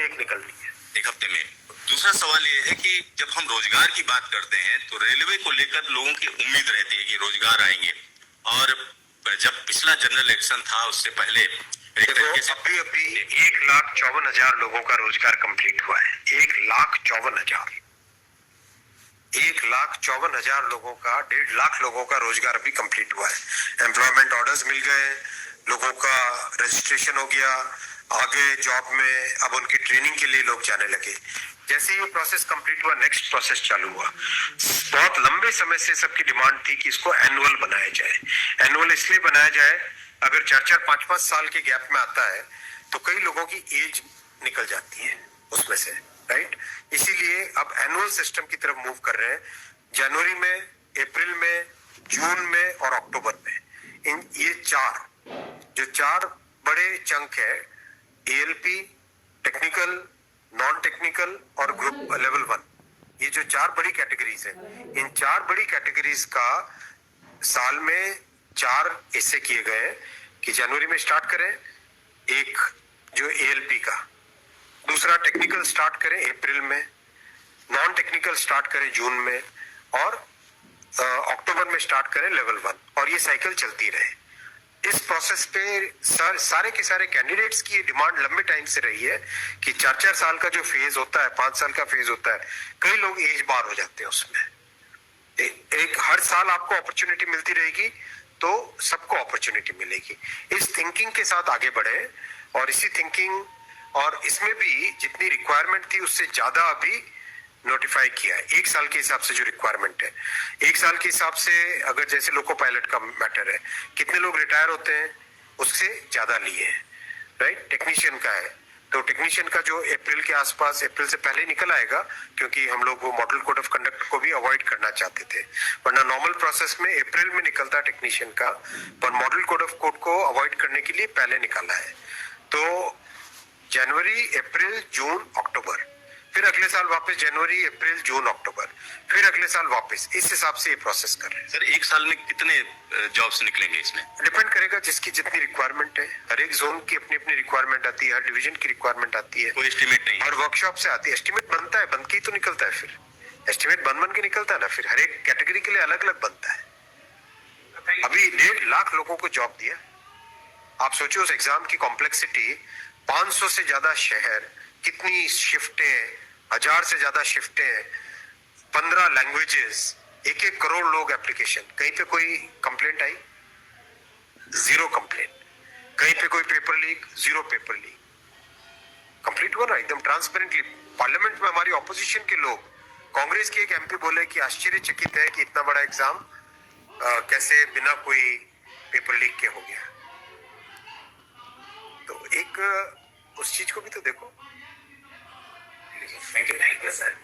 एक निकलनी है। एक हफ्ते में। दूसरा सवाल ये है कि जब हम रोजगार की बात करते हैं तो रेलवे को लेकर लोगों की उम्मीद रहती है कि रोजगार आएंगे, और जब पिछला जनरल इलेक्शन था उससे पहले एक तरीके से अभी 1,54,000 लोगों का रोजगार कंप्लीट हुआ है। 1,54,000 लोगों का, 1.5 लाख लोगों का रोजगार अभी कंप्लीट हुआ है। एम्प्लॉयमेंट ऑर्डर्स मिल गए, लोगों का रजिस्ट्रेशन हो गया, आगे जॉब में अब उनकी ट्रेनिंग के लिए लोग जाने लगे। जैसे ही प्रोसेस कंप्लीट हुआ, नेक्स्ट प्रोसेस चालू हुआ। बहुत लंबे समय से सबकी डिमांड थी कि इसको एनुअल बनाया जाए। एनुअल इसलिए बनाया जाए, अगर 4-4, 5-5 साल के गैप में आता है तो कई लोगों की एज निकल जाती है उसमें से, राइट। इसीलिए अब एनुअल सिस्टम की तरफ मूव कर रहे हैं। जनवरी में, अप्रैल में, जून में और अक्टूबर में, ये चार बड़े चंक है, एएलपी, टेक्निकल, नॉन टेक्निकल और ग्रुप लेवल 1, ये जो 4 बड़ी कैटेगरीज है, इन 4 बड़ी कैटेगरीज का साल में 4 ऐसे किए गए हैं कि जनवरी में स्टार्ट करें एक जो एएलपी का, दूसरा टेक्निकल स्टार्ट करें अप्रैल में, नॉन टेक्निकल स्टार्ट करें जून में, और अक्टूबर में स्टार्ट करें लेवल 1, और ये साइकिल चलती रहे। इस प्रोसेस पे सारे के सारे कैंडिडेट्स की डिमांड लंबे टाइम से रही है कि 4-4 साल का जो फेज होता है, 5 साल का फेज होता है, कई लोग एज बार हो जाते हैं उसमें। एक हर साल आपको अपॉर्चुनिटी मिलती रहेगी तो सबको अपॉर्चुनिटी मिलेगी। इस थिंकिंग के साथ आगे बढ़े, और इसी थिंकिंग और इसमें भी जितनी रिक्वायरमेंट थी उससे ज्यादा अभी नोटिफाई किया है। 1 साल के हिसाब से जो रिक्वायरमेंट है, 1 साल के हिसाब से अगर जैसे लोको पायलट का मैटर है, कितने लोग रिटायर होते हैं उससे ज्यादा लिए हैं, राइट। टेक्नीशियन का है तो टेक्नीशियन का जो अप्रैल के आसपास, अप्रैल से पहले निकल आएगा, क्योंकि हम लोग वो मॉडल कोड ऑफ कंडक्ट को भी अवॉइड करना चाहते थे, वरना नॉर्मल प्रोसेस में अप्रैल में निकलता टेक्नीशियन का, पर मॉडल कोड ऑफ कोड को अवॉइड करने के लिए पहले निकाला है। तो जनवरी, अप्रैल, जून, अक्टूबर, फिर अगले साल वापस जनवरी, अप्रैल, जून, अक्टूबर, फिर अगले साल वापस, इस हिसाब से ये प्रोसेस कर रहे हैं। सर 1 साल में कितने जॉब्स निकलेंगे इसमें? डिपेंड करेगा जिसकी जितनी रिक्वायरमेंट है। हर एक जोन की अपनी अपनी रिक्वायरमेंट आती है, हर डिवीजन की रिक्वायरमेंट आती है, कोई एस्टिमेट नहीं, हर वर्कशॉप से आती है। एस्टिमेट बनता है, बन के ही तो निकलता है, फिर एस्टिमेट बन के निकलता है ना, फिर हर एक कैटेगरी के लिए अलग अलग बनता है। अभी 1.5 लाख लोगों को जॉब दिया। आप सोचो उस एग्जाम की कॉम्प्लेक्सिटी, 500 से ज्यादा शहर, कितनी शिफ्टें, 1000 से ज्यादा शिफ्टें, 15 लैंग्वेजेस, 1-1 करोड़ लोग एप्लीकेशन। कहीं पे कोई कंप्लेंट आई? 0 कंप्लेंट। कहीं पे कोई paper leak? 0 paper leak. Complete हुआ ना एकदम ट्रांसपेरेंटली। पार्लियामेंट में हमारी ऑपोजिशन के लोग, कांग्रेस के एक एमपी बोले कि आश्चर्यचकित है कि इतना बड़ा एग्जाम कैसे बिना कोई पेपर लीक के हो गया। तो एक उस चीज को भी तो देखो। Thank you sir.